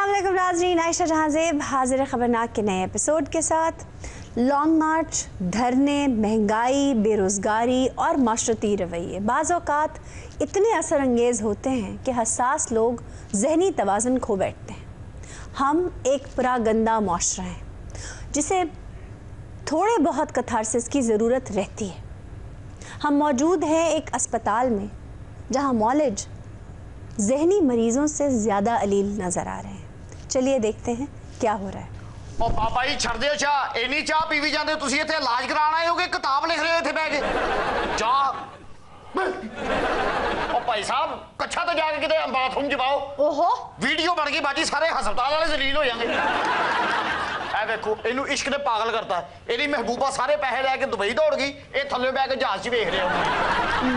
अस्सलाम वालेकुम नाज़रीन, आयशा जहां ज़ेब हाजिर खबरनाक के नए एपिसोड के साथ। लॉन्ग मार्च, धरने, महंगाई, बेरोज़गारी और माशरती रवैये बाज़ औक़ात इतने असर अंगेज़ होते हैं कि हसास लोग ज़हनी तवाज़ुन खो बैठते हैं। हम एक परागंदा मुआशरा हैं जिसे थोड़े बहुत कथारसिस की ज़रूरत रहती है। हम मौजूद हैं एक अस्पताल में जहां मौलिज ज़हनी मरीज़ों से ज़्यादा अलील नज़र आ रहे हैं। चलिए देखते हैं क्या हो रहा है। ओ पापा जी छड़ दियो चाह, इन्नी चाह पीवी जाते हो तुसी इत्थे इलाज कराना आए हो कि किताब लिख रहे हो इत्थे बैठ के? चाह ओ भाई साहब कच्छा तो जाके किते बाथरूम च पाओ। ओहो वीडियो बन गई बाजी, सारे हस्पताल वाले जलील हो जाएंगे। ए देखो इनू इश्क ने पागल करता है। इहदी महबूबा सारे पैसे लेके दुबई दौड़ गई, ये थल्ले बैठ के जहाज च वेख रहे हो।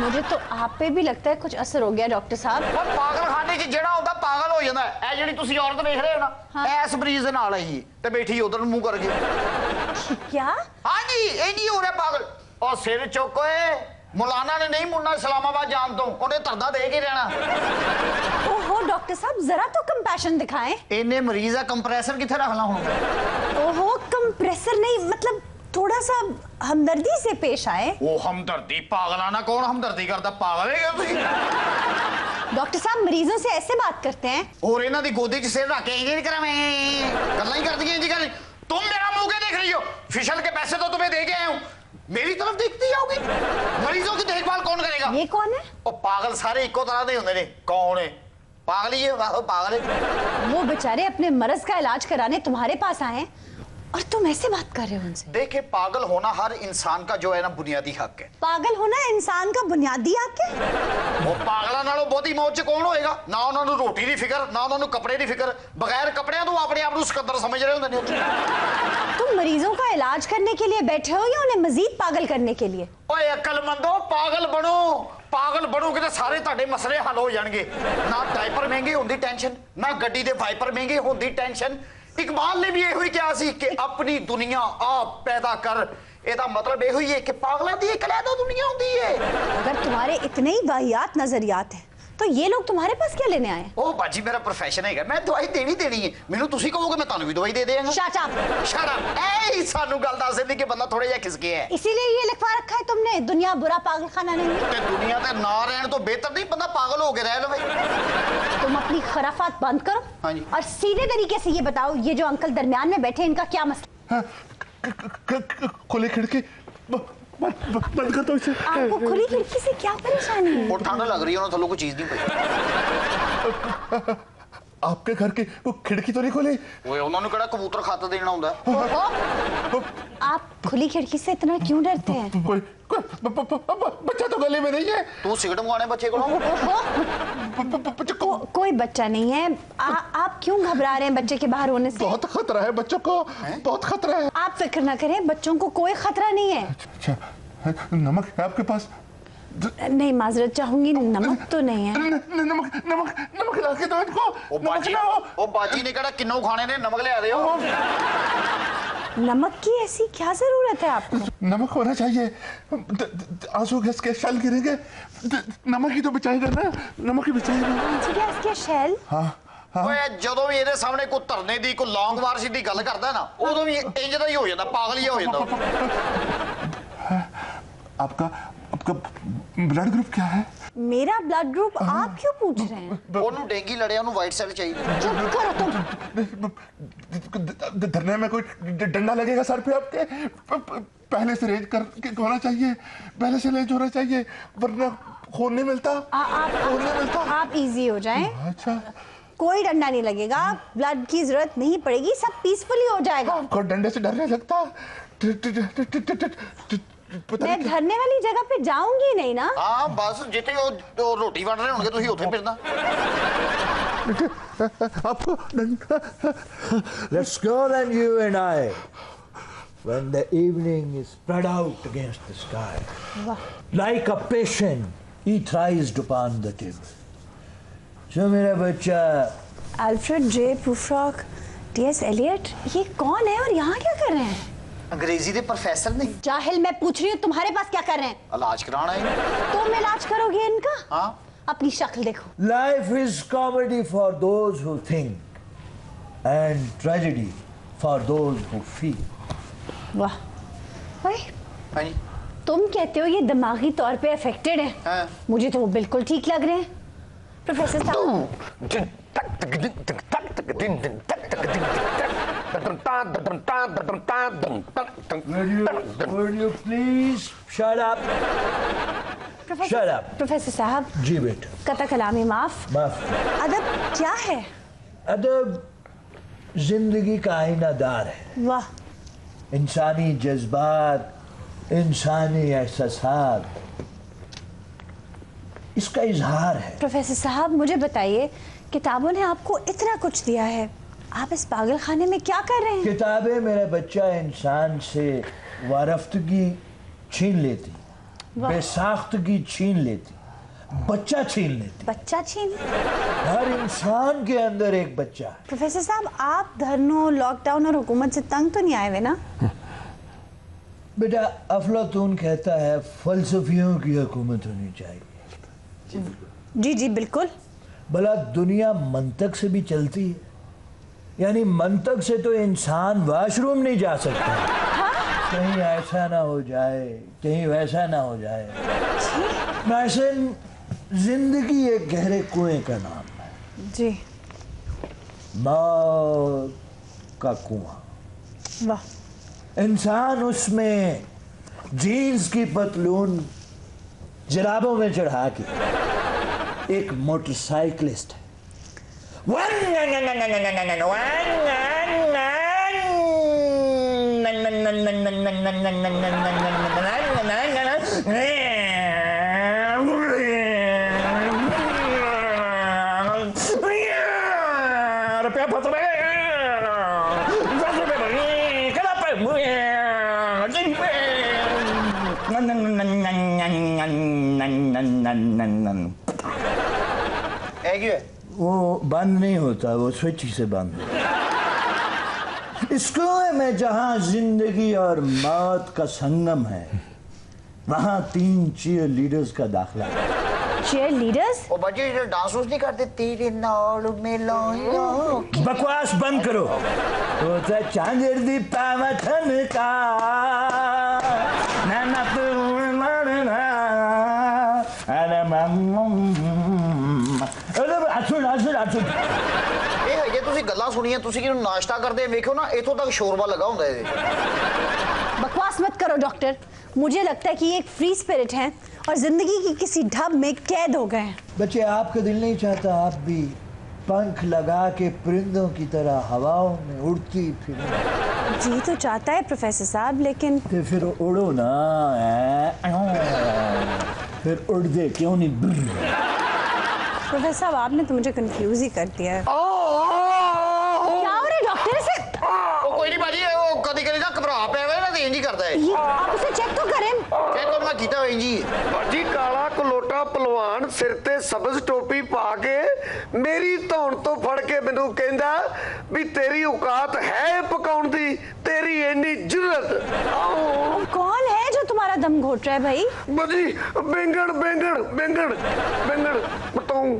मुझे तो आप पे भी लगता है कुछ असर हो गया डॉक्टर साहब। और पागल खाने च जेड़ा होंदा पागल हो जांदा है। ए जेड़ी तुसी औरत देख रहे हो ना, हाँ। इस मरीज दे नाल आई ते बैठी उधर मुंह करके। क्या? हाँ जी ये नहीं हो रहा पागल। और सिर चुकोए, मौलाना ने नहीं मुड़ना इस्लामाबाद जान तो, उन्हें तरदा दे के रहना। ओहो डॉक्टर साहब जरा तो कंपैशन दिखाएं। इन्हें मरीज है कंप्रेसर किथे रखना होगा? ओहो कंप्रेसर नहीं, मतलब थोड़ा सा हमदर्दी से पेश आए। वो हमदर्दी पागलाना कौन हमदर्दी करता? पागल है क्या तुसी? डॉक्टर साहब मरीजों से ऐसे बात करते हैं? और इन्हां दी गोदी च सिर रख के इंज करावें गल्लां ही कर दी इंज कर। तुम मेरा मुंह क्या देख रही हो? फिशल के पैसे तो तुम्हें दे के आया हूं, मेरी तरफ देखती आओगी? मरीजों की देखभाल कौन करेगा? ये कौन है? ओ पागल सारे इको तरह दे होंदे ने। कौन है? पागल ही है, वाह पागल है। वो बेचारे अपने मर्ज का इलाज कराने तुम्हारे पास आए हैं और तुम ऐसे बात कर रहे हो उनसे। देखिए पागल होना हर इंसान का जो है ना बुनियादी हक है। पागल होना इंसान का बुनियादी हक है? वो पागलों नालों बहुती मौत च कौन होएगा? ना उन्होंने रोटी की फिक्र, ना उन्होंने कपड़े की फिक्र। बगैर कपड़े तो अपने आप को सिकंदर समझ रहे होंगे ने। तुम मरीजों का इलाज करने के लिए बैठे हो या उन्हें मजीद पागल करने के लिए? ओए अक्लमंदो पागल बनो, पागल बनोगे तो सारे ਤੁਹਾਡੇ मसले हल हो जाएंगे। ना डायपर महंगे होने की टेंशन, ना गड्डी के वाइपर महंगे होने की टेंशन। इकबाल ने भी यही ही कहा सी कि अपनी दुनिया आप पैदा कर। ਇਹਦਾ मतलब यही है कि पागलों की एक अलग दुनिया होती है। अगर तुम्हारे इतने ही वाहियात नजरियात हैं तो ये लोग तुम्हारे पास क्या लेने आए? ओ बाजी मेरा प्रोफेशन है, मैं दवाई देनी है। मैनू तुसी कहोगे मैं तानू भी दवाई दे देंगा। Shut up. Shut up. ए सानू गल दस देंदी कि बंदा थोड़ा जिहा खिसके है, इसीलिए ये लिखवा रखा है तुमने दुनिया बुरा पागलखाना नहीं है। ते दुनिया ते ना रहन तो बेहतर नहीं बंदा पागल हो के रह लवे। तुम अपनी खराफात बंद करो। हाँ जी। और सीधे तरीके से ये बताओ ये जो अंकल दरमियान में बैठे इनका क्या मसला? खुली खिड़की बंद कर दो इसे। आपको खुली खिड़की से क्या परेशानी है? वो ठंड लग रही है, उन्होंने थल्लों कोई चीज नहीं पई। आपके घर की वो खिड़की तो नहीं खोली? ओए उन्होंने कड़ा कबूतर खाता देना होता है। ओहो, आप खुली खिड़की से इतना क्यों डरते हैं? कोई बच्चा तो गले में नहीं है। तू सिगरेट मंगाने बच्चे को? कोई बच्चा नहीं है। आप क्यों घबरा रहे हैं बच्चे के बाहर होने से? बहुत खतरा है बच्चों को, बहुत खतरा है। आप फिक्र ना करें, बच्चों को कोई खतरा नहीं है। अच्छा नमक है आपके पास? नहीं माजरत चाहूंगी, नमक तो नहीं है। नमक ला के दो इनको। ओ बाजी ने कड़ा किन्नों खाने ने नमक ले आ रहे हो। नमक की ऐसी क्या जरूरत है आपको? नमक होना चाहिए, आंसू गैस के शैल गिरेंगे, नमक ही तो बचाएगा ना, नमक ही बचाएगा। आंसू गैस के शैल? हाँ हाँ। ओए ਜਦੋਂ ਵੀ ਇਹਦੇ ਸਾਹਮਣੇ ਕੋਈ ਧਰਨੇ ਦੀ ਕੋਈ ਲੌਂਗ ਮਾਰਚ ਦੀ ਗੱਲ ਕਰਦਾ ਨਾ, ਉਦੋਂ ਵੀ ਇੰਜ ਦਾ ਹੀ ਹੋ ਜਾਂਦਾ, ਪਾਗਲ ਹੀ ਹੋ ਜਾਂਦਾ। आपका ब्लड ग्रुप क्या है? मेरा ब्लड ग्रुप आप क्यों पूछ रहे हैं? ਉਹਨੂੰ ਡੇਂਗੀ ਲੜਿਆ, ਉਹਨੂੰ ਵਾਈਟ ਸੈਲ चाहिए। चुप करो तुम। धरने में कोई डंडा लगेगा सर पे आपके? पहले से रेज करके होना चाहिए, पहले से रेज होना चाहिए, वरना खून नहीं मिलता। खून नहीं मिलता। आप इजी हो जाएं। अच्छा कोई डंडा नहीं लगेगा, ब्लड की जरूरत नहीं पड़ेगी, सब पीसफुली हो जाएगा। आपको डंडे से डर नहीं लगता? मैं धरने वाली जगह पे जाऊंगी नहीं ना। हाँ बस जिथे वो रोटी बन रहे होंगे तुसी उथे फिरना। आपको Let's go then, you and I. When the evening is spread out against the sky, like a patient, he thrives upon the table. जो मेरा बच्चा अल्फ्रेड जे प्रूफ्रॉक, टी.एस. एलियट, ये कौन है और यहाँ क्या कर रहे हैं? अंग्रेजी के प्रोफेसर ने। जाहिल, मैं पूछ रही हूँ तुम्हारे पास क्या कर रहे हैं? इलाज कराना है। तुम इलाज करोगे इनका? हाँ अपनी शक्ल देखो। life is comedy for those who think, and tragedy for those who feel. वाह भाई, हाँ जी तुम कहते हो ये दिमागी तौर पे अफेक्टेड है, हाँ। मुझे तो वो बिल्कुल ठीक लग रहे हैं प्रोफेसर साहब। Would you please shut up? Shut up. Professor साहब, जी बेटा, कता कलामी माफ। माफ। अदब क्या है? अदब जिंदगी का आईनादार है। वाह, इंसानी जज्बात, इंसानी एहसासात, इसका इजहार है। प्रोफेसर साहब मुझे बताइए, किताबों ने आपको इतना कुछ दिया है, आप इस पागल खाने में क्या कर रहे हैं? किताबें मेरा बच्चा इंसान से वारफ्तगी छीन लेती, वाह। बेसाख्तगी छीन लेती, बच्चा छीन लेती। बच्चा छीन? हर इंसान के अंदर एक बच्चा है। प्रोफेसर साहब, आप धरनों, लॉकडाउन और हुकूमत से तंग तो नहीं आए हुए ना? बेटा, अफलातून कहता है फलसफियों की हुकूमत होनी चाहिए। जी जी बिल्कुल। भला दुनिया मंतक से भी चलती है, यानी मंतक से तो इंसान वॉशरूम नहीं जा सकता। कहीं ऐसा ना हो जाए, कहीं वैसा ना हो जाए। वैसे जिंदगी एक गहरे कुएं का नाम है, जी। मौत का कुआं। वाह, इंसान उसमें जीन्स की पतलून जराबों में चढ़ा के एक मोटरसाइकिलिस्ट है। वो बंद नहीं होता, वो स्विच से बंद होता। इस कुएं में जहां जिंदगी और मौत का संगम है, वहां 3 चीयर लीडर्स का दाखला है। Cheer leaders? ओ बच्चे जो डांस नहीं करते, तेरे नाल मिलाया। बकवास बंद करो। तो चांदर दी पावठन का ना ਇਹ ਹੈਗੇ ਤੁਸੀਂ ਗੱਲਾਂ ਸੁਣੀਆਂ, ਤੁਸੀਂ ਕਿਹਨੂੰ ਨਾਸ਼ਤਾ ਕਰਦੇ ਵੇਖੋ ਨਾ, ਇਥੋਂ तक शोरबा लगा ਹੁੰਦਾ है। बकवास मत करो डॉक्टर, मुझे लगता है कि ये एक फ्री स्पिरिट है और जिंदगी की किसी ढब में कैद हो गए हैं। बच्चे, आपका दिल नहीं चाहता आप भी पंख लगा के परिंदों की तरह हवाओं में उड़ती फिरें? जी तो चाहता है प्रोफेसर साहब, लेकिन तो फिर उड़ो ना, फिर उड़ दे क्यों नहीं? प्रोफेसर साहब आपने तो मुझे कंफ्यूज ही कर दिया है। क्या हो रहा है डॉक्टर से? कोई नहीं बाजी, वो कभी-कभी ना घबरा पे वे ना, इंज ही करता है। ये आप उसे चेक तो करें। चेक तो मैं कीता इंज ही। बाजी काला कलोटा पहलवान सिर ते सबज टोपी पा के मेरी धौन तो फड़ के मैनू कहंदा भी तेरी औकात है पकाउण दी, तेरी इन्नी जुर्रत। कौन है जो तुम्हारा दम घोट रहा है भाई? बाजी बेंगन बेंगन बेंगन बेंगन बताऊं?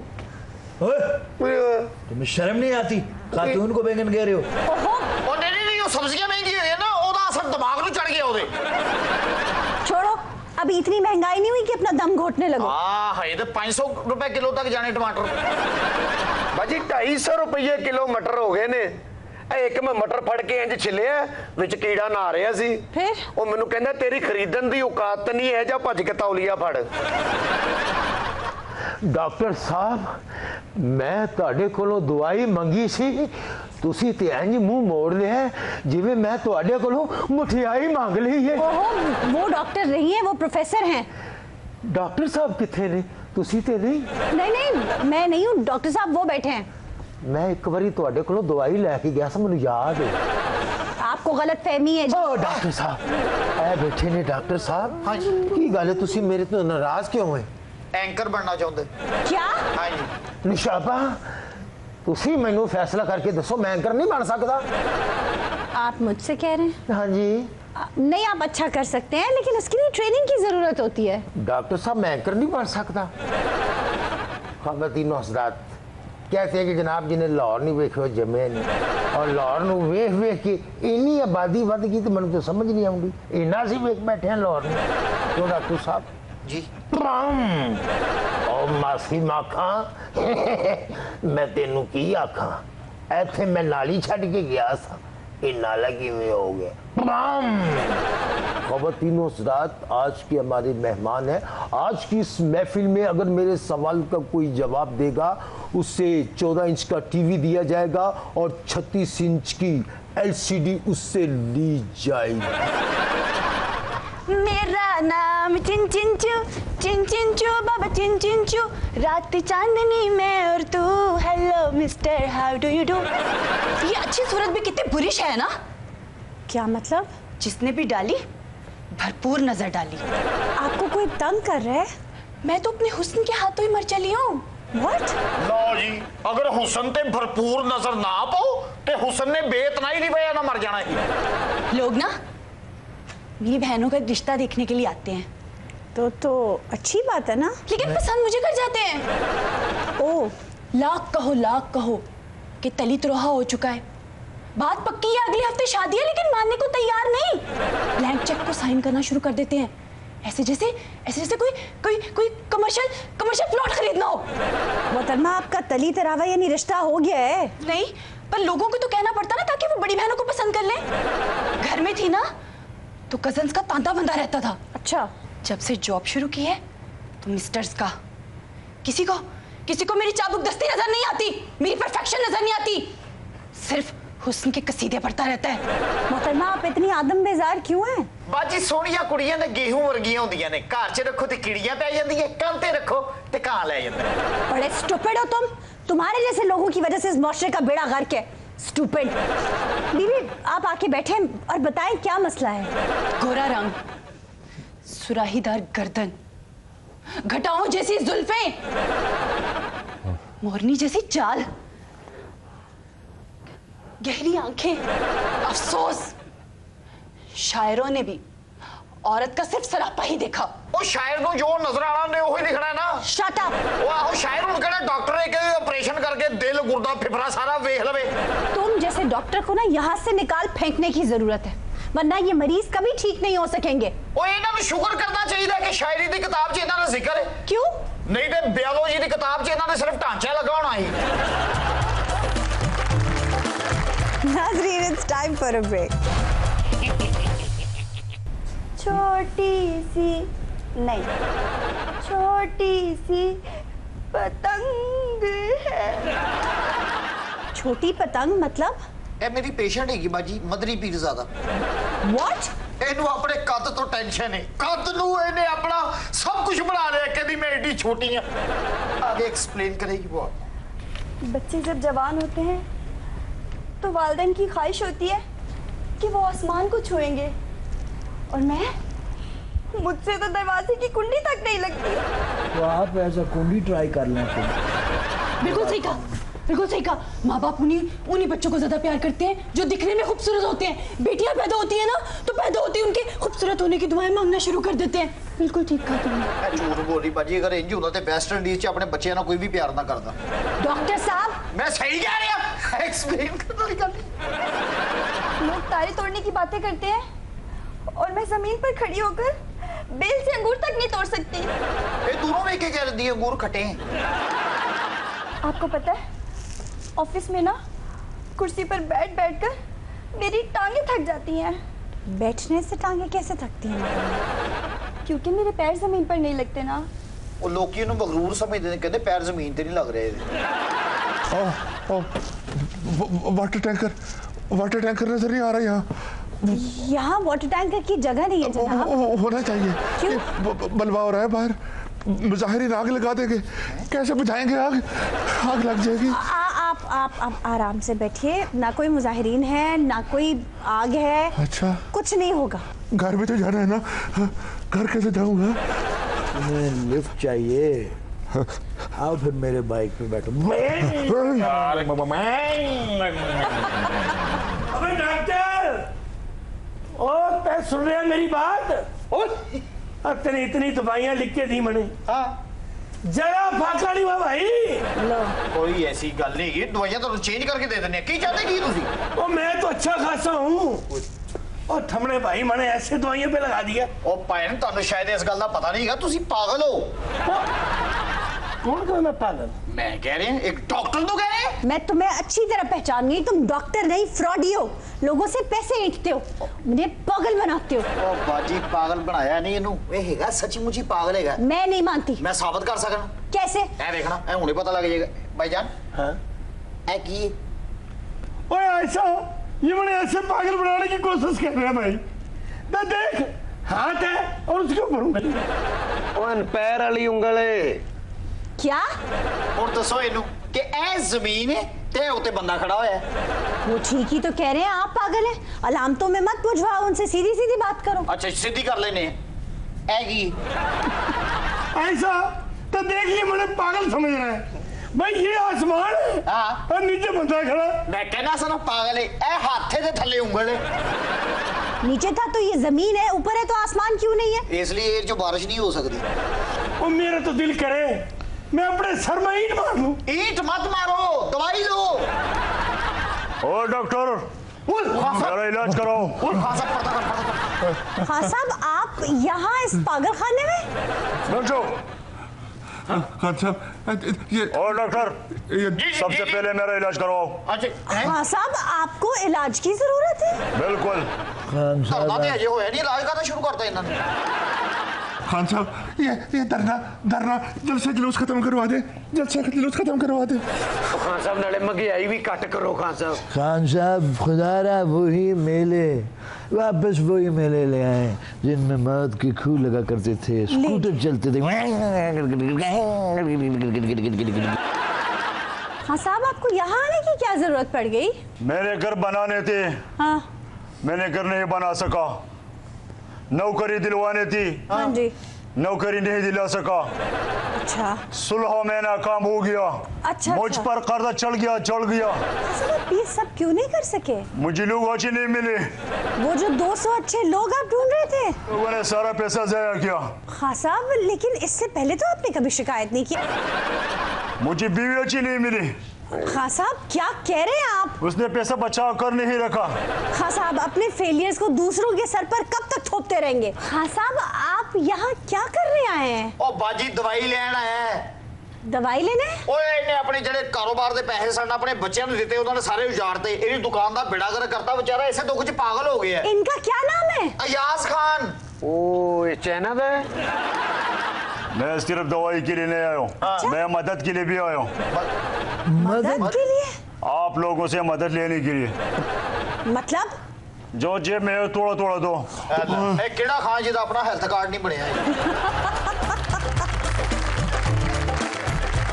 तुम्हें शर्म नहीं आती? खातून को बैंगन कह रहे हो? ओ नहीं, वो सब्जियां महंगी हुई है ना, ओदा असर दिमाग ਨੂੰ चढ़ गया ओदे। छोड़ो, अभी इतनी महंगाई नहीं हुई कि अपना दम घोटने लगो। है तो 500 रुपए किलो तक जाने टमाटर। बाजी 250 रुपये किलो मटर हो गए ने। एक मैं मटर फड़ के इंज छिलिया विच कीड़ा ना ਰਿਹਾ ਸੀ। फिर ਉਹ ਮੈਨੂੰ ਕਹਿੰਦਾ ਤੇਰੀ ਖਰੀਦਣ ਦੀ ਔਕਾਤ ਨਹੀਂ ਹੈ, ਜਾਂ ਭੱਜ ਕੇ ਤੌਲੀਆ ਫੜ। डॉक्टर साहब मैं ਤੁਹਾਡੇ ਕੋਲੋਂ ਦਵਾਈ ਮੰਗੀ ਸੀ, ਤੁਸੀਂ ਤੇ ਇੰਜ ਮੂੰਹ ਮੋੜ ਲਿਆ ਜਿਵੇਂ ਮੈਂ ਤੁਹਾਡੇ ਕੋਲੋਂ ਮਠਿਆਈ ਮੰਗ ਲਈ ਹੈ। ओहो, वो डॉक्टर नहीं है, वो प्रोफेसर हैं। डॉक्टर साहब किथे ने? ਤੁਸੀਂ ਤੇ नहीं? नहीं, मैं नहीं हूँ डॉक्टर साहब, वो बैठे हैं। मैं एक बारी ਤੁਹਾਡੇ ਕੋਲੋਂ ਦਵਾਈ ਲੈ ਕੇ ਗਿਆ ਸੀ, ਮੈਨੂੰ याद है। आपको गलत फहमी है। ओ डॉक्टर साहब ए बैठे ने। डॉक्टर साहब हाँ जी। की गल है, ਤੁਸੀਂ ਮੇਰੇ ਤੋਂ नाराज क्यों है? एंकर बनना चाहते। क्या? हाँ जी। निशाबा ਤੁਸੀਂ ਮੈਨੂੰ फैसला करके दसो, मैं एंकर नहीं बन सकता? आप मुझसे कह रहे हैं? हाँ जी। नहीं, आप अच्छा कर सकते हैं, लेकिन उसके लिए ट्रेनिंग की जरूरत होती है। डॉक्टर साहब मैं एंकर नहीं बन सकता? खावतीन हजरात, कहते कि जनाब जिन्हें लाहौर नहीं वेखे जमे नहीं, और लाहौर ਨੂੰ ਵੇਖ ਵੇਖ ਕੇ ਇੰਨੀ ਆਬਾਦੀ ਵੱਧ ਗਈ ਤੇ ਮੈਨੂੰ ਤਾਂ ਸਮਝ ਨਹੀਂ ਆਉਂਦੀ। ਇੰਨਾ ਸੀ ਵੇਖ ਬੈਠੇ ਹਾਂ ਲਾਹੌਰ ਨੂੰ। तो डॉक्टर साहब जी ओ मासी माखा मैं तेनू की आखा, ऐथे मैं नाली छड़ के गया था, ये नाला किवें हो गया। खवातीनो हज़रात, आज के हमारे मेहमान हैं। आज की इस महफिल में अगर मेरे सवाल का कोई जवाब देगा उससे 14 इंच का टीवी दिया जाएगा और 36 इंच की LCD उससे ली जाएगी। मेरा नाम चिन चिन चू बाबा चिन चू, रात चांदनी में और तू, hello mister how do you do. ये अच्छी सूरत भी कितनी बुरिश है ना। क्या मतलब? जिसने भी डाली भरपूर नजर डाली। आपको कोई तंग कर रहा है? मैं तो अपने हुस्न के हाथों ही मर चली हूँ। What? लो जी, अगर हुस्न ते भरपूर नजर ना पाओ ते हुस्न ने बेतनाई नहीं वजह ना मर जाना ही। लोग ना मेरी बहनों का रिश्ता देखने के लिए आते हैं तो अच्छी बात है ना, लेकिन पसंद मुझे कर जाते हैं। ओ लाख कहो कि तली तरोहा हो चुका है, बात पक्की है, अगले हफ्ते शादी है, लेकिन मानने को तैयार नहीं। ब्लैंक चेक को साइन करना शुरू कर देते हैं, ऐसे जैसे कोई कमर्शियल प्लॉट खरीदना हो। मोहतरमा, आपका तली तरावा यानी रिश्ता हो गया है? नहीं, पर लोगों को तो कहना पड़ता ना ताकि वो बड़ी बहनों को पसंद कर ले। घर में थी ना तो कजन्स का तांता बंधा रहता था। अच्छा, जब से जॉब शुरू की है तो मिस्टर्स का किसी को मेरी चाबुक दस्ती नजर नहीं आती, मेरी परफेक्शन नजर नहीं आती, सिर्फ हुस्न के कसीदे पढ़ता रहता है। मोहतरमा, आप इतनी आदम बेजार क्यों हैं? बाजी सोहणियां कुड़ियां ने गेहूं वर्गियां होंदियां ने, घर च रखो ते कीड़ियां पै जांदियां, कंध ते रखो ते कां लै जांदा। बड़े स्टूपिड हो तुम, तुम्हारे जैसे लोगों की वजह से इस माशरे का बेड़ा गर्क है। स्टूपिड। बीबी, आप आके बैठे और बताएं क्या मसला है। गोरा रंग, सुराहीदार गर्दन, घटाओं जैसी जुल्फें, मोरनी जैसी चाल, गहरी आंखें। अफसोस, शायरों ने भी औरत का सिर्फ सरापा ही देखा। ਉਹ ਸ਼ਾਇਰ ਨੂੰ ਜੋ ਨਜ਼ਰ ਆਣਾ ਨੇ ਉਹੀ ਲਿਖਣਾ ਨਾ। Shut up. ਉਹ ਆਹੋ ਸ਼ਾਇਰ ਨੂੰ ਕਹਿੰਦਾ ਡਾਕਟਰ ਨੇ ਕਿ ਆਪਰੇਸ਼ਨ ਕਰਕੇ ਦਿਲ ਗੁਰਦਾ ਫਿਫੜਾ ਸਾਰਾ ਵੇਖ ਲਵੇ। तुम जैसे डॉक्टर को ना यहाँ से निकाल फेंकने की जरूरत है, वरना ये मरीज कभी ठीक नहीं हो सकेंगे। ਉਹ ਇਹਨਾਂ ਨੂੰ ਸ਼ੁਕਰ ਕਰਨਾ ਚਾਹੀਦਾ ਕਿ ਸ਼ਾਇਰੀ ਦੀ ਕਿਤਾਬ 'ਚ ਇਹਨਾਂ ਦਾ ਜ਼ਿਕਰ ਹੈ। क्यों? ਨਹੀਂ ਤੇ ਬਾਇਓਲੋਜੀ ਦੀ ਕਿਤਾਬ 'ਚ ਇਹਨਾਂ ਨੇ ਸਿਰਫ ਢਾਂਚਾ ਲਗਾ ਹੋਣਾ ਸੀ। नाज़रीन, it's time for a break. छोटी सी पतंग है। छोटी पतंग मतलब? ਇਹ ਮੇਰੀ ਪੇਸ਼ੈਂਟ ਹੈਗੀ ਬਾਜੀ, ਮਦਰੀ ਪੀਰਜ਼ਾਦਾ। What? ਇਹਨੂੰ ਆਪਣੇ ਕੱਦ ਤੋਂ ਟੈਨਸ਼ਨ ਹੈ, ਕੱਦ ਨੂੰ ਇਹਨੇ ਆਪਣਾ ਸਭ ਕੁਝ ਬਣਾ ਲਿਆ, ਕਹਿੰਦੀ ਮੈਂ ਏਡੀ ਛੋਟੀ ਆ। आगे एक्सप्लेन करेगी वो। बच्चे जब जवान होते हैं तो वालिदैन की ख्वाहिश होती है कि वो आसमान को छुएंगे, और मुझसे तो दरवाजे की कुंडी तक नहीं लगती। तो आप ऐसा कुंडी ट्राई कर लें। बिल्कुल सही कहा। माँ बाप उन्हीं बच्चों को ज्यादा प्यार करते हैं जो दिखने में खूबसूरत होते हैं। बेटियां पैदा होती है ना तो पैदा होती है उनके खूबसूरत होने की दुआएं मांगना शुरू कर देते हैं। बिल्कुल ठीक कहा तुमने। मैं झूठ बोल रही बाजी, अगर इंज होता तो वेस्ट इंडीज 'ਚ अपने बच्चों ना कोई भी प्यार ना करता। डॉक्टर साहब, मैं सही कह रही हूं, एक्सप्लेन कर। लोग तारे तोड़ने की बातें करते हैं और मैं जमीन पर खड़ी होकर बेल से अंगूर तक नहीं तोड़ सकती। ये दोनों में क्या कह दिए, अंगूर खटे हैं। आपको पता है, ऑफिस में ना कुर्सी पर बैठकर मेरी टांगे थक जाती हैं। बैठने से टांगे कैसे थकती हैं? क्योंकि मेरे पैर जमीन पर नहीं लगते ना। वो लोग की मगरूर समझते हैं, कहते पैर जमीन पे नहीं लग रहे। वाटर टैंकर नजर नहीं आ रहा यहाँ। यहाँ वाटर टैंकर की जगह नहीं है जनाब। होना चाहिए। क्यों? बलवा हो रहा है बाहर, मुजाहिरीन आग लगा देंगे। कैसे बुझाएंगे आग लग जाएगी। आप आराम से बैठिए, ना कोई मुजाहिरीन है ना कोई आग है। अच्छा, कुछ नहीं होगा। घर में तो जाना है ना, घर कैसे जाऊंगा? तुम्हें लिफ्ट चाहिए? आओ फिर मेरे बाइक पे बैठो। अबे डॉक्टर, ओ तै सुन रहे मेरी बात? और तेरी इतनी दवाइयां लिख के दी मैंने। हाँ, जरा फाका नहीं हुआ भाई। लो कोई ऐसी गल नहीं की, दवाइयां तो चेंज करके दे देने की चाहते की तुसी? ओ मैं तो अच्छा खासा हूँ और थमने भाई मैंने ऐसे दवाइयां पे लगा दिया। ओ भैन तुहानू शायद इस गल दा पता नहीं है, तुसी पागल हो। कौन कहा मैं पागल? मैं कह रहे हैं एक डॉक्टर तो कह रहे हैं। मैं तुम्हें अच्छी तरह पहचान गई, तुम डॉक्टर नहीं फ्रॉडी हो, लोगों से पैसे ऐंठते हो, मुझे पागल बनाते हो। ओ बाजी पागल बनाया नहीं इनू, ए हैगा सच्ची मुची पागल हैगा। मैं नहीं मानती। मैं साबित कर सकना। कैसे? ए देखना ए हुणे पता लग जाएगा भाईजान। हाँ ए की ओए ऐसा ये मैंने ऐसे पागल बनाने की कोशिश कर रहे हैं भाई। ना देख हाथ है और उसके ऊपर उंगली। ओए पैर वाली उंगल है। क्या? और दसो इनू कि ए जमीन है ते उत्ते बंदा खड़ा होया है। वो ठीक ही तो कह रहे हैं, आप पागल हैं। अलामतों में मत बुझवाओ, उनसे सीधी सीधी बात करो। अच्छा सीधी कर लेने ए की ऐसा तो देख लिए मुझे पागल समझ रहा है भाई। ये आसमान है हाँ। और नीचे बंदा खड़ा। मैं कहना सा ना पागल है, ए हाथे दे थल्ले उंगल है। नीचे था तो ये जमीन है, ऊपर है तो आसमान क्यों नहीं है? इसलिए जो बारिश नहीं हो सकती। और मेरा तो दिल करे मैं अपने सर में ईंट मार लूं। ईंट मत मारो, दवाई लो। ओ डॉक्टर मेरा इलाज कराओ। हाँ साहब, आप यहाँ इस पागल खाने में? बैठ जाओ। खान साहब ये और डॉक्टर सबसे पहले मेरा इलाज करवाओ। हाँ साहब, आपको इलाज की जरूरत है? बिल्कुल। खान साहब अजय होया नहीं, इलाज करना शुरू करता है इन्होंने। खान साहब ये धरना जल्द से जुलूस खत्म करवा दे, जल्द से जुलूस खत्म करवा दे। खान साहब नाले महंगाई भी कट करो खान साहब। खान साहब खुदारा वही मेले वापस वही मेले ले आए जिनमें मौत की खूह लगा करते थे, स्कूटर चलते थे। हाँ साहब, आपको यहाँ आने की क्या जरूरत पड़ गई? मेरे घर बनाने थे, हाँ मैंने घर नहीं बना सका। नौकरी दिलवाने थी, हाँ जी। नौकरी नहीं दिला सका। अच्छा सुलह में नाकाम हो गया। अच्छा, मुझ अच्छा। पर कर्जा चढ़ गया। सर आप ये सब क्यों नहीं कर सके? मुझे लोग अच्छे नहीं मिले, वो जो 200 अच्छे लोग आप ढूंढ रहे थे। लोगों ने सारा पैसा जाया किया। हाँ साहब, लेकिन इससे पहले तो आपने कभी शिकायत नहीं की। मुझे बीवी अच्छी नहीं मिली। हाँ साहब, क्या कह रहे हैं आप? उसने पैसा बचा कर नहीं रखा। हाँ साहब, अपने फेलियर्स को दूसरों के सर पर कब तक थोपते रहेंगे? हाँ साहब, आप यहाँ क्या करने आए हैं? ओ बाजी दवाई लेन आया है। दवाई लेने? ओए इन्हें अपने ਜਿਹੜੇ ਕਾਰੋਬਾਰ ਦੇ ਪੈਸੇ ਸਨ ਆਪਣੇ ਬੱਚਿਆਂ ਨੂੰ ਦਿੱਤੇ, ਉਹਨਾਂ ਨੇ ਸਾਰੇ ਉਜਾੜਤੇ। ਇਹਦੀ ਦੁਕਾਨ ਦਾ ਬੇੜਾਗਰ ਕਰਤਾ ਵਿਚਾਰਾ, ਇਸੇ ਦੁੱਖ 'ਚ ਪਾਗਲ ਹੋ ਗਿਆ। इनका क्या नाम है? अयाज खान। ओ ये चाइना का है। मैं सिर्फ दवाई के लिए नहीं आया हूँ, मैं मदद के लिए भी आया हूँ। मदद के लिए? आप लोगों से मदद लेने के लिए। मतलब? जो जेब में है थोड़ा थोड़ा दो। ਇਹ ਕਿਹੜਾ ਖਾਨ ਜਿਹਦਾ ਆਪਣਾ ਹੈਲਥ ਕਾਰਡ ਨਹੀਂ ਬਣਿਆ ਹੈ?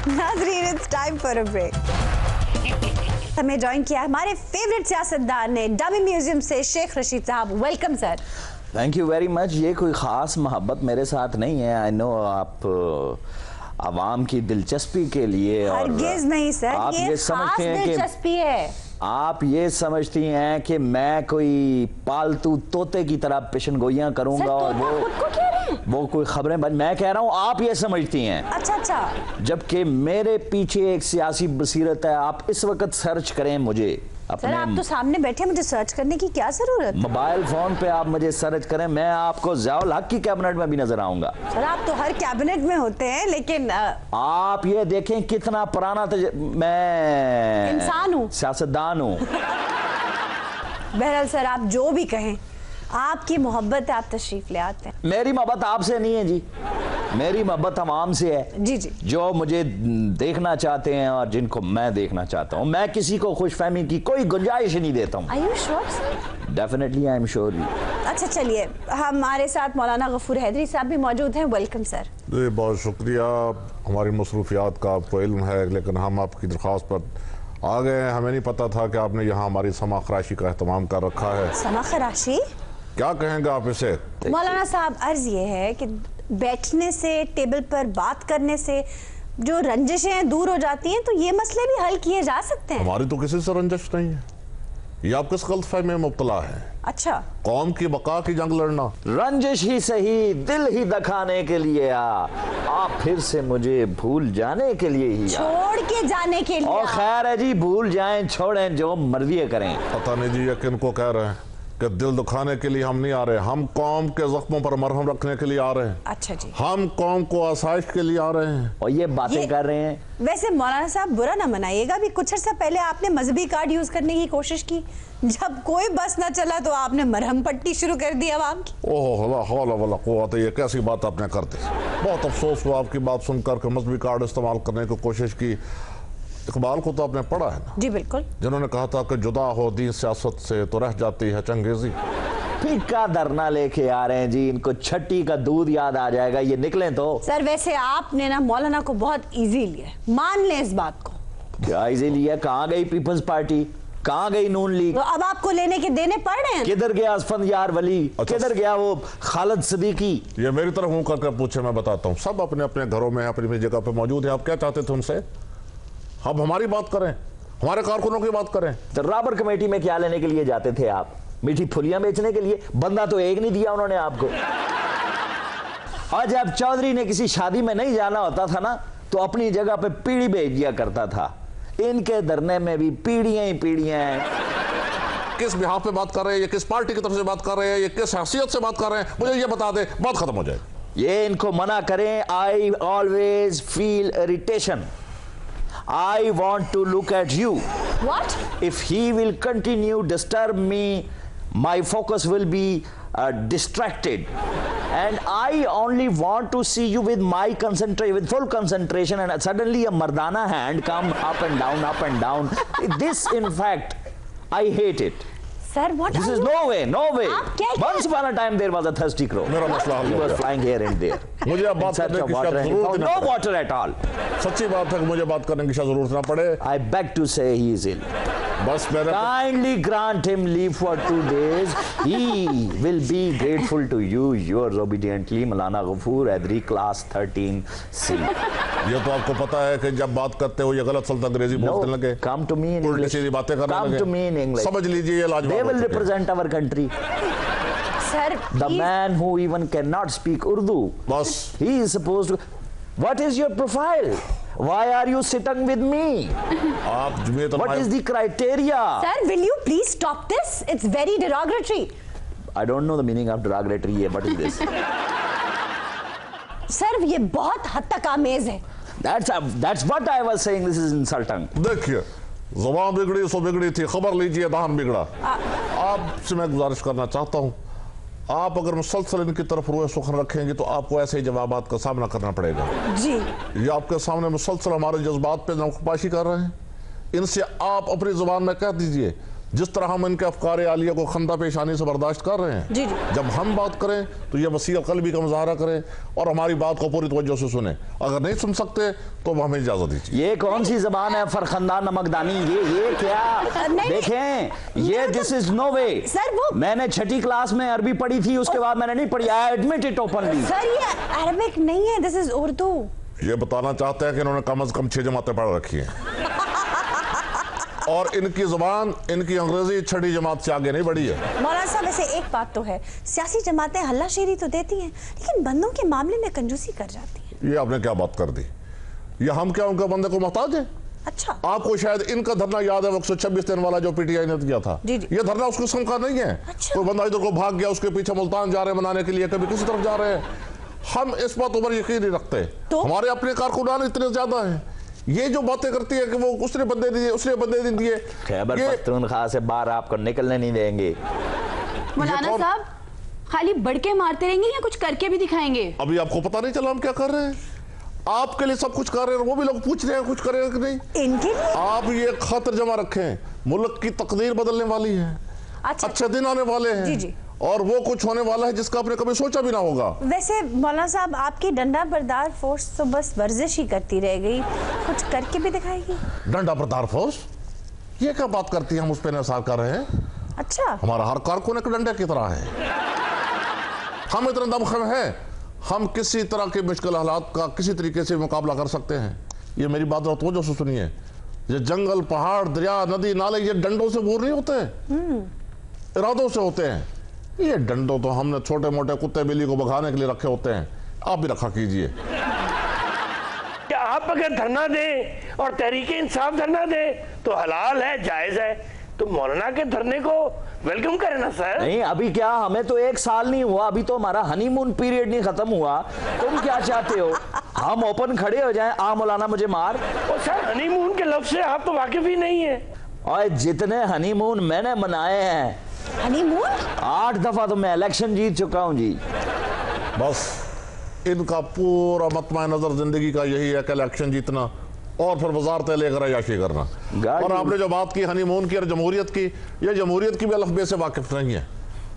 नाज़रीन, it's time for a break. हमें ज्वाइन किया हमारे फेवरेट सियासतदान ने डमी म्यूजियम से शेख रशीद साहब। Welcome sir. Thank you very much. ये कोई ख़ास मोहब्बत मेरे साथ नहीं है। आई नो आप आवाम की दिलचस्पी के लिए, और हरगिज़ नहीं सर, आप ये समझते हैं कि दिलचस्पी है। आप ये समझती हैं कि मैं कोई पालतू तोते की तरह पेशन गोइयां करूंगा और वो कोई खबरें मैं कह रहा हूं आप ये समझती हैं। अच्छा अच्छा। जबकि मेरे पीछे एक सियासी बसीरत है। आप इस वक्त सर्च करें मुझे सर, आप तो सामने बैठे, मुझे सर्च करने की क्या जरूरत? मोबाइल फोन पे आप मुझे सर्च करें, मैं आपको ज़ियाउल हक की कैबिनेट में भी नजर आऊंगा। सर आप तो हर कैबिनेट में होते हैं, लेकिन आप ये देखें कितना पुराना मैं इंसान हूँ, सियासतदान हूँ। बहरहाल सर, आप जो भी कहें, आपकी मोहब्बत है, आप तशरीफ ले आते हैं। मेरी मोहब्बत आपसे नहीं है जी, मेरी मोहब्बत अवाम से है। जी जी। जो मुझे देखना चाहते हैं और जिनको मैं देखना चाहता हूँ। मैं किसी को खुशफहमी की कोई गुंजाइश नहीं देता हूँ। Are you sure, sir? Definitely I am sure. अच्छा चलिए, हमारे साथ मौलाना गफूर हैदरी साहब भी मौजूद हैं। Welcome sir. जी बहुत शुक्रिया, हमारी मसरूफियात का आपको इल्म है, लेकिन हम आपकी दरख्वास्त पर आ गए। हमें नहीं पता था कि आपने यहाँ हमारी समा खराशी का एहतमाम कर रखा है। समा खराशी? क्या कहेंगे आप इसे? मौलाना साहब, अर्ज ये है कि बैठने से, टेबल पर बात करने से जो रंजिशें दूर हो जाती हैं, तो ये मसले भी हल किए जा सकते हैं। हमारी तो किसी से रंजिश नहीं है। ये आप किस गलतफहमी में मुब्तला है? अच्छा, कौम की बका की जंग लड़ना। रंजिश ही सही, दिल ही दिखाने के लिए आप फिर से मुझे भूल जाने के लिए ही छोड़ के जाने के लिए। और खैर है जी, भूल जाएं छोड़ें जो मर्जी करें। पता नहीं जी ये किन को कह रहे हैं कि दिल दुखाने के लिए हम नहीं आ रहे, हम कौम के जख्मों पर मरहम रखने के लिए आ रहे हैं। अच्छा जी, हम कौम को आसाइश के लिए आ रहे हैं। और ये बातें कर रहे हैं। वैसे मौलाना साहब बुरा ना मनाइएगा, भी कुछ अर्सा पहले आपने मजहबी कार्ड यूज करने की कोशिश की, जब कोई बस ना चला तो आपने मरहम पट्टी शुरू कर दी आवाम की। ओह, ये कैसी बात आपने कर दी। बहुत अफसोस हुआ आपकी बात सुनकर के मजहबी कार्ड इस्तेमाल करने की कोशिश की। इकबाल को तो आपने पढ़ा है ना? जी बिल्कुल। जिन्होंने कहा था कि जुदा हो दीन सियासत से तो रह जाती है चंगेजी। फीका धरना लेके आ रहे हैं जी, इनको छठी का दूध याद आ जाएगा, ये निकले तो। सर वैसे आपने ना मौलाना को बहुत इजी लिया, मान लें इस बात को। क्या इजी लिया? कहाँ गई पीपल्स पार्टी, कहाँ गई नून लीग? तो अब आपको लेने के देने पड़ रहे हैं। किधर गया असफंदयार वली? किधर गया वो खालिद सिद्दीकी? ये मेरी तरफ हूं करके पूछे, मैं बताता हूँ। सब अपने अपने घरों में अपनी जगह पे मौजूद है। आप क्या चाहते थे उनसे? अब हमारी बात करें, हमारे कारकुनों की बात करें। तो राबर कमेटी में क्या लेने के लिए जाते थे आप? मीठी फुलियां बेचने के लिए? बंदा तो एक नहीं दिया उन्होंने आपको। आज आप चौधरी ने किसी शादी में नहीं जाना होता था ना, तो अपनी जगह पे पीढ़ी भेज दिया करता था। इनके धरने में भी पीढ़ियां ही पीढ़ियां हैं। किस बिहाफ पे बात कर रहे हैं, ये किस पार्टी की तरफ से बात कर रहे हैं, ये किस हैसियत से बात कर रहे हैं, मुझे ये बता दे, बात खत्म हो जाए। ये इनको मना करें। I always feel irritation. I want to look at you. What? If he will continue disturb me, my focus will be distracted, and I only want to see you with my with full concentration, and suddenly a mardana hand come up and down. This, in fact, I hate it. Sir, what This are is you? no way, no way. आप क्या कह रहे Once upon a time there was a thirsty crow. मेरा मसला हल He हो was गया। flying here and there. मुझे अब बात करने की water, शायद he जरूरत found ना no पड़े। water at all. सच्ची बात है कि मुझे बात करने की शायद जरूरत ना पड़े। I beg to say he is ill. बस मेरे Kindly grant him leave for 2 days. He will be grateful to you. Yours obediently, Maulana Ghafoor Adri, class 13C. ये तो आपको पता है कि जब बात करते हो ये गलत सल्त अंग्रेजी बोलने लगे, Come to me in उल्टी English. सीधी बातें करने Come लगे। to me in English. समझ लीजिए ये लाजवाब They हो will चुके हैं। represent our country. Sir, The please. man who even cannot speak Urdu. बस He is supposed to. What is your profile? Why are you sitting with me? आप Jamiat What is the criteria? Sir, will you please stop this? It's very derogatory. I don't know the meaning of derogatory here. What is this? Sir ये बहुत हद तक आमेज है। That's what I was saying. This is insulting. देखिए, ज़ुबान बिगड़ी सो बिगड़ी थी, खबर लीजिए दान बिगड़ा। आपसे मैं गुजारिश करना चाहता हूँ, आप अगर मुसलसल इनकी तरफ रुए सुखन रखेंगे तो आपको ऐसे ही जवाबात का सामना करना पड़ेगा। जी ये आपके सामने मुसलसल हमारे जज्बात पे नौकपाशी कर रहे हैं। इनसे आप अपनी जुबान में कह दीजिए, जिस तरह हम इनके अफकार आलिया को खंदा पेशानी से बर्दाश्त कर रहे हैं, जी जी। जब हम बात करें तो ये वसी क़ल्बी का मुजाहरा करें और हमारी बात को पूरी तवज्जो से सुने। अगर नहीं सुन सकते तो हमें इजाजत दीजिए। ये कौन सी जबान है फरखंदा नमकदानी? ये क्या नहीं, देखें, ये this is no way. Sir वो मैंने छठी क्लास में अरबी पढ़ी थी, उसके बाद मैंने नहीं पढ़ी। I admit it openly. Sir ये अरबिक नहीं है, दिस इज उर्दू। ये बताना चाहते हैं कि इन्होंने कम से कम 6 जमातें पढ़ रखी हैं और इनकी जुबान, इनकी अंग्रेजी छठी जमात से आगे नहीं बढ़ी है। मौलाना साहब वैसे एक बात तो है, सियासी जमातें हल्लाशेरी तो देती हैं लेकिन बंदों के मामले में कंजूसी कर जाती है। ये आपने क्या बात कर दी? ये हम क्या उनके बंदे को मोहताज है? अच्छा आपको शायद इनका धरना याद है, 126 दिन वाला जो पीटीआई ने किया था। जी जी। ये धरना उस किस्म का नहीं है। अच्छा। कोई बंदा इधर को भाग गया, उसके पीछे मुल्तान जा रहे हैं मनाने के लिए, कभी किसी तरफ जा रहे हैं। हम इस बात पर यकीन नहीं रखते। तो? हमारे अपने कारकुनान इतने ज्यादा हैं। ये जो बातें करती है कि वो उसने बंदे दिए, उसने बंदे नहीं दिए, खैबर पख्तूनख्वा से बाहर आपको निकलने नहीं देंगे। मौलाना साहब खाली बढ़के मारते रहेंगे या कुछ करके भी दिखाएंगे? अभी आपको पता नहीं चला हम क्या कर रहे हैं? आपके लिए सब कुछ कर रहे हैं, वो भी लोग पूछ रहे हैं कुछ करेंगे कि नहीं। इनके लिए आप ये खातिर जमा रखें, मुल्क की तकदीर बदलने वाली है। अच्छा अच्छे दिन आने वाले हैं। जी जी। और वो कुछ होने वाला है जिसका आपने कभी सोचा भी ना होगा। वैसे मौलाना साहब आपकी डंडा बरदार फोर्स तो बस वर्जिश ही करती रह गई, कुछ करके भी दिखाएगी? डंडा बरदार फोर्स? ये क्या बात करती है? हम उस पर निसार कर रहे हैं। अच्छा हमारा हर कारकुन एक डंडे की तरह है। हम इतने दमखम हैं, हम किसी तरह के मुश्किल हालात का किसी तरीके से मुकाबला कर सकते हैं। ये मेरी बात तो जो सुनिए, ये जंगल, पहाड़, दरिया, नदी, नाले ये डंडों से बोर नहीं होते हैं, इरादों से होते हैं। ये डंडों तो हमने छोटे मोटे कुत्ते बिल्ली को भगाने के लिए रखे होते हैं, आप भी रखा कीजिए। क्या आप अगर धरना दें और तहरीके इंसाफ धरना दे तो हलाल है, जायज है, तो मौलाना के धरने को वेलकम करें ना सर। नहीं अभी क्या, हमें तो 1 साल नहीं हुआ, अभी तो हमारा हनीमून पीरियड नहीं खत्म हुआ। तुम क्या चाहते हो, हम ओपन खड़े हो जाएं, आ मौलाना मुझे मार? और सर हनीमून के लफ्ज से आप तो वाकिफ ही नहीं है। और जितने हनीमून मैंने मनाए हैं, हनीमून 8 दफा तो मैं इलेक्शन जीत चुका हूं जी। बस इनका पूरा मतमा नजर जिंदगी का यही है कि इलेक्शन जीतना और फिर वजारतें लेकर अयाशी करना। और आपने जो बात की हनीमून की और जमहूरियत की, ये जमहूरियत की भी अलफ़बे से वाकिफ नहीं है।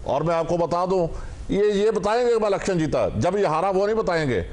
और मैं आपको बता दूं, ये बताएंगे कि मैं इलेक्शन जीता, जब ये हारा वो नहीं बताएंगे।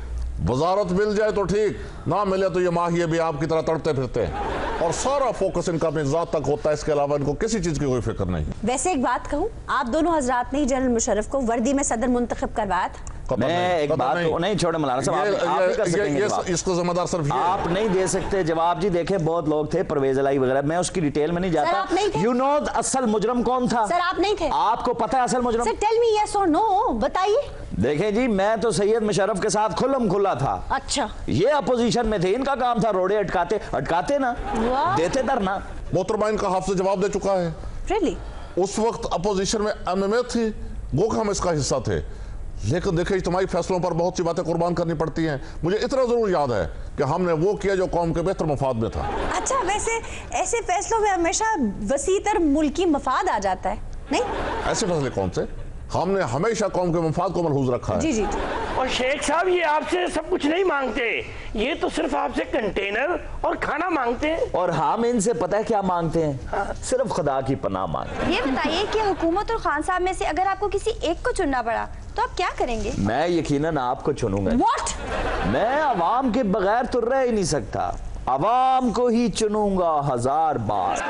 वजारत मिल जाए तो ठीक, ना मिले तो ये माहिए भी आपकी तरह तड़पते फिरते हैं और सारा फोकस इनका अपनी ज़ात तक होता है, इसके अलावा इनको किसी चीज़ की कोई फिक्र नहीं। वैसे एक बात कहूँ, आप दोनों हजरात ने जनरल मुशर्रफ को वर्दी में सदर मुंतखब करवाया था। मैं एक बात नहीं छोड़े मौलाना साहब, आप इसको जिम्मेदार सिर्फ आप नहीं दे सकते जवाब जी। देखे बहुत लोग थे, परवेज इलाही वगैरह, मैं उसकी डिटेल में नहीं जाता। यू नो असल मुजरम कौन था? सर आप नहीं थे। आपको पता है असल मुजरम? सर टेल मी यस और नो, बताइए। देखें जी, मैं तो सैयद मुशर्रफ के साथ खुल्लम खुल्ला था। अच्छा, ये अपोजिशन में थे, इनका काम था रोड़े अटकाते ना, देते धरना। मोहतरमा इनका हाफ़िज़ जवाब दे चुका है। रियली? उस वक्त अपोजिशन में एमएमए थी, वो हम इसका हिस्सा थे, लेकिन देखिए इज्तिमाई फैसलों पर बहुत सी बातें कुर्बान करनी पड़ती हैं। मुझे इतना जरूर याद है कि हमने वो किया जो कौम के बेहतर मफाद में था। अच्छा, वैसे ऐसे फैसलों में हमेशा वसीतर मुल्की मफाद आ जाता है, नहीं? ऐसे फैसले कौन से? हमने हमेशा कौम के मफाद को मलहूज रखा है। जी जी। और शेख साहब ये आपसे सब कुछ नहीं मांगते, ये तो सिर्फ आपसे कंटेनर और खाना मांगते हैं। और हम इनसे पता है क्या मांगते हैं? सिर्फ खुदा की पनाह मांगते हैं। ये बताइए कि हुकूमत और खान साहब में से अगर आपको किसी एक को चुनना पड़ा तो आप क्या करेंगे? मैं यकीनन आपको चुनूंगा। What? मैं अवाम के बगैर तो रह ही नहीं सकता, अवाम को ही चुनूंगा 1000 बार।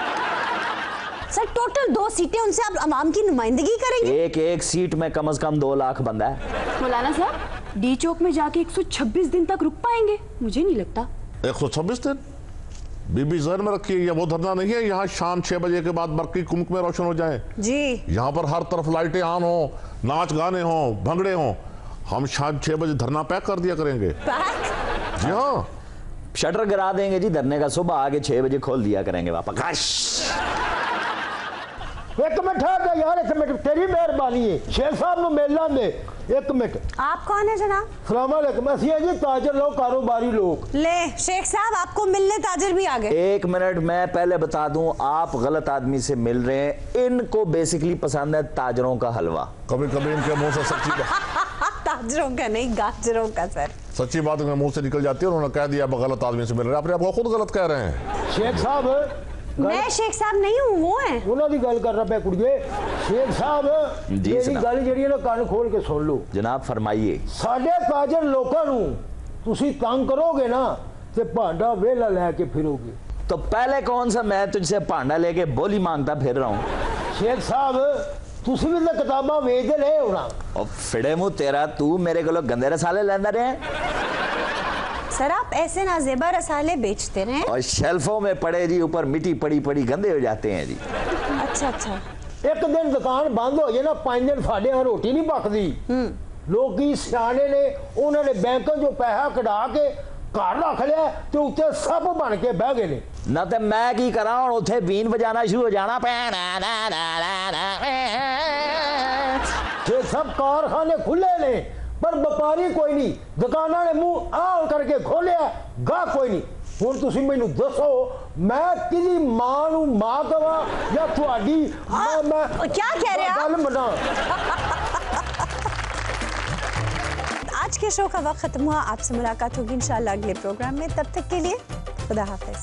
सर टोटल 2 सीटें, उनसे आप अवाम की नुमाइंदगी करेंगे? एक सीट में कम से कम 2 लाख बंदा है। मौलाना साहब डी चौक में जाके 126 दिन तक रुक पाएंगे? मुझे नहीं लगता। 126 दिन? बीबी जहन में रखिए, ये वो धरना नहीं है यहाँ शाम 6 बजे के बाद बरकी कुमक में रोशन हो जाए जी। यहाँ पर हर तरफ लाइटें ऑन हो, नाच गाने हो, भंगड़े हो। हम शाम 6 बजे धरना पैक कर दिया करेंगे। पैक? जी हाँ, शटर गिरा देंगे जी धरने का, सुबह आगे 6 बजे खोल दिया करेंगे वापस। एक मिनट है यार, एक मिनट, तेरी मेहरबानी है, शेख साहब नु मेला दे। एक मिनट। आप कौन है जनाब? सलाम अलैकुम। असिया जी ताजर लोग, कारोबारी लोग। ले शेख साहब, आपको मिलने ताजर भी आ गए। 1 मिनट, मैं पहले बता दूं, आप गलत आदमी से मिल रहे हैं। इनको बेसिकली पसंद है ताजरों का हलवा। कभी कभी इनके मुंह से सच्ची ताजरों का नहीं, गाजरों का सर। सच्ची बात इनके मुंह से निकल जाती है। उन्होंने कह दिया गलत आदमी से मिल रहे हैं, अपने आपको खुद गलत कह रहे हैं। शेख साहब मैं शेख साहब नहीं हूँ, वो हैं। ਉਹਨਾਂ ਦੀ ਗੱਲ ਕਰ रहा पे कुड़िए। शेख साहब मेरी ਗੱਲ ਜਿਹੜੀ ਹੈ ਨਾ ਕੰਨ ਖੋਲ ਕੇ ਸੁਣ ਲਓ। जनाब फरमाइए। ਸਾਡੇ ਕਾਜਰ ਲੋਕਾਂ ਨੂੰ ਤੁਸੀਂ ਤੰਗ ਕਰੋਗੇ ਨਾ ਤੇ ਭਾਂਡਾ ਵੇਲਾ ਲੈ ਕੇ ਫਿਰੋਗੇ। तो पहले कौन सा मैं तुझसे भांडा लेके बोली मांगता फिर रहा हूँ? शेख साहब ਤੁਸੀਂ ਵੀ ਤਾਂ ਕਿਤਾਬਾਂ ਵੇਚਦੇ ਰਹੇ ਹੋਣਾ। और फिड़े मुंह तेरा, तू मेरे को लोग गंदे रसाले लेंदा रहे। सर आप ऐसे नाजेबा रसाले बेचते रहे और शेल्फों में पड़े जी, ऊपर मिट्टी पड़ी पड़ी गंदे हो जाते हैं जी। अच्छा अच्छा। एक दिन दुकान बंद हो जाए ना, 5 दिन साढ़े यहाँ रोटी नहीं पकती। लोग सियाने ने उन्होंने बैंकों जो पैसा कढ़ा के घर रख लिया तो उत्ते सब बन के बह गए। ना तो मैं की करा, उथे बीन बजाना शुरू हो जाना। सब कारखाने खुले ने पर व्यापारी कोई नहीं, दुकाना ने मुंह आल करके खोलिया, गा कोई नहीं। हुण तुसीं मैनूं दसो मैं किसी मां नूं मां कवां या तुहाडी मैं क्या कह रहे हैं गल मना। आज के शो का वक्त खत्म हुआ। आपसे मुलाकात होगी इंशाल्लाह अगले प्रोग्राम में। तब तक के लिए खुदा हाफिज।